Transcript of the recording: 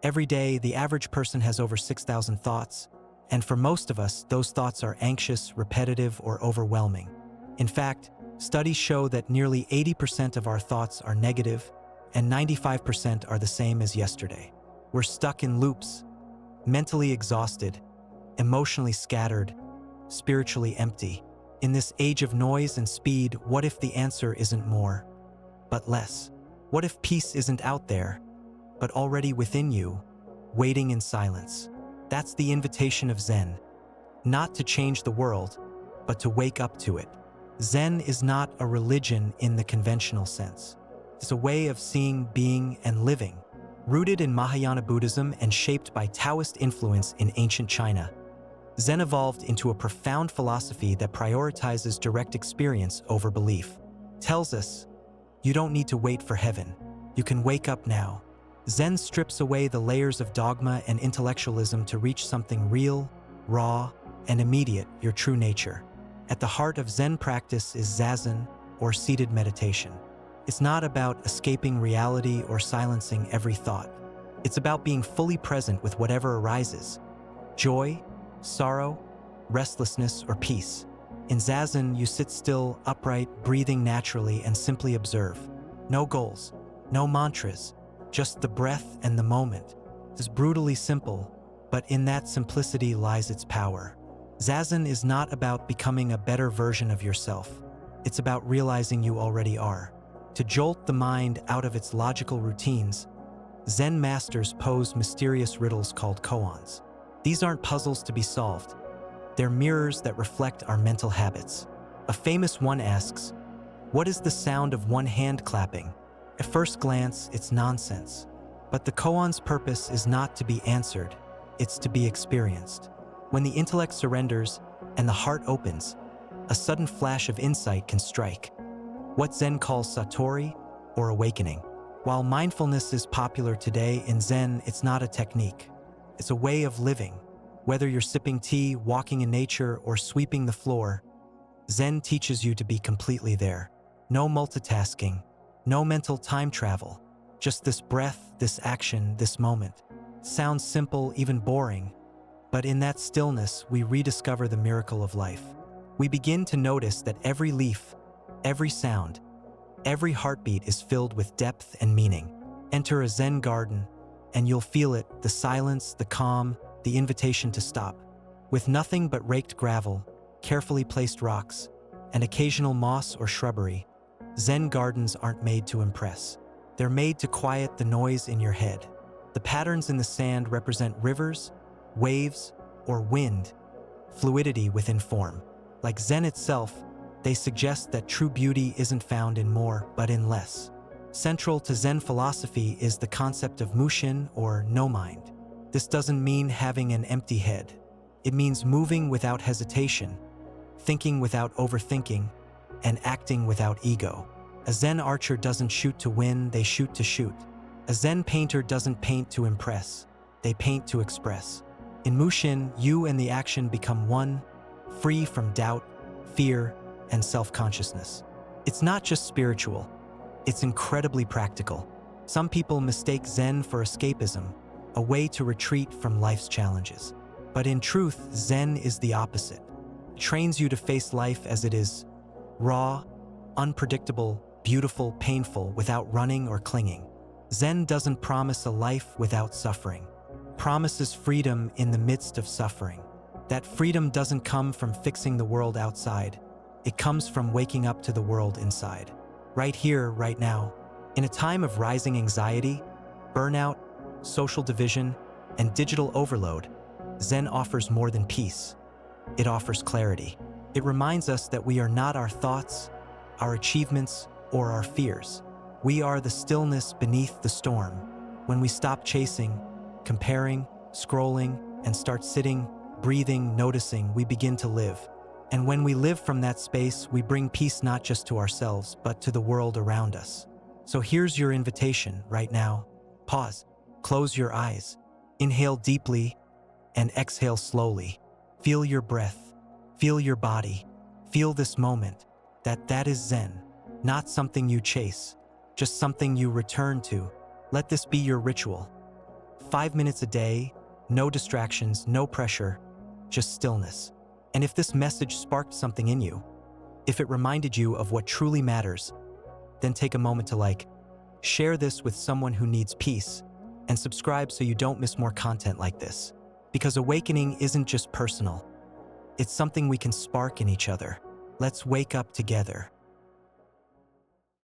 Every day, the average person has over 6,000 thoughts, and for most of us, those thoughts are anxious, repetitive, or overwhelming. In fact, studies show that nearly 80% of our thoughts are negative, and 95% are the same as yesterday. We're stuck in loops, mentally exhausted, emotionally scattered, spiritually empty. In this age of noise and speed, what if the answer isn't more, but less? What if peace isn't out there, but already within you, waiting in silence? That's the invitation of Zen. Not to change the world, but to wake up to it. Zen is not a religion in the conventional sense. It's a way of seeing, being, and living, rooted in Mahayana Buddhism and shaped by Taoist influence in ancient China. Zen evolved into a profound philosophy that prioritizes direct experience over belief. It tells us, you don't need to wait for heaven. You can wake up now. Zen strips away the layers of dogma and intellectualism to reach something real, raw, and immediate, your true nature. At the heart of Zen practice is Zazen, or seated meditation. It's not about escaping reality or silencing every thought. It's about being fully present with whatever arises: joy, sorrow, restlessness, or peace. In Zazen, you sit still, upright, breathing naturally, and simply observe. No goals, no mantras, just the breath and the moment. It's brutally simple, but in that simplicity lies its power. Zazen is not about becoming a better version of yourself. It's about realizing you already are. To jolt the mind out of its logical routines, Zen masters pose mysterious riddles called koans. These aren't puzzles to be solved. They're mirrors that reflect our mental habits. A famous one asks, "What is the sound of one hand clapping?" At first glance, it's nonsense. But the koan's purpose is not to be answered, it's to be experienced. When the intellect surrenders and the heart opens, a sudden flash of insight can strike. What Zen calls satori, or awakening. While mindfulness is popular today, in Zen, it's not a technique. It's a way of living. Whether you're sipping tea, walking in nature, or sweeping the floor, Zen teaches you to be completely there. No multitasking, no mental time travel, just this breath, this action, this moment. Sounds simple, even boring, but in that stillness, we rediscover the miracle of life. We begin to notice that every leaf, every sound, every heartbeat is filled with depth and meaning. Enter a Zen garden, and you'll feel it, the silence, the calm, the invitation to stop. With nothing but raked gravel, carefully placed rocks, and occasional moss or shrubbery, Zen gardens aren't made to impress. They're made to quiet the noise in your head. The patterns in the sand represent rivers, waves, or wind, fluidity within form. Like Zen itself, they suggest that true beauty isn't found in more, but in less. Central to Zen philosophy is the concept of mushin, or no mind. This doesn't mean having an empty head. It means moving without hesitation, thinking without overthinking, and acting without ego. A Zen archer doesn't shoot to win, they shoot to shoot. A Zen painter doesn't paint to impress, they paint to express. In Mushin, you and the action become one, free from doubt, fear, and self-consciousness. It's not just spiritual, it's incredibly practical. Some people mistake Zen for escapism, a way to retreat from life's challenges. But in truth, Zen is the opposite. It trains you to face life as it is, raw, unpredictable, beautiful, painful, without running or clinging. Zen doesn't promise a life without suffering. It promises freedom in the midst of suffering. That freedom doesn't come from fixing the world outside. It comes from waking up to the world inside. Right here, right now. In a time of rising anxiety, burnout, social division, and digital overload, Zen offers more than peace. It offers clarity. It reminds us that we are not our thoughts, our achievements, or our fears. We are the stillness beneath the storm. When we stop chasing, comparing, scrolling, and start sitting, breathing, noticing, we begin to live. And when we live from that space, we bring peace not just to ourselves, but to the world around us. So here's your invitation right now. Pause, close your eyes, inhale deeply, and exhale slowly. Feel your breath, feel your body, feel this moment. That is Zen, not something you chase, just something you return to. Let this be your ritual. 5 minutes a day, no distractions, no pressure, just stillness. And if this message sparked something in you, if it reminded you of what truly matters, then take a moment to share this with someone who needs peace, and subscribe so you don't miss more content like this. Because awakening isn't just personal. It's something we can spark in each other. Let's wake up together.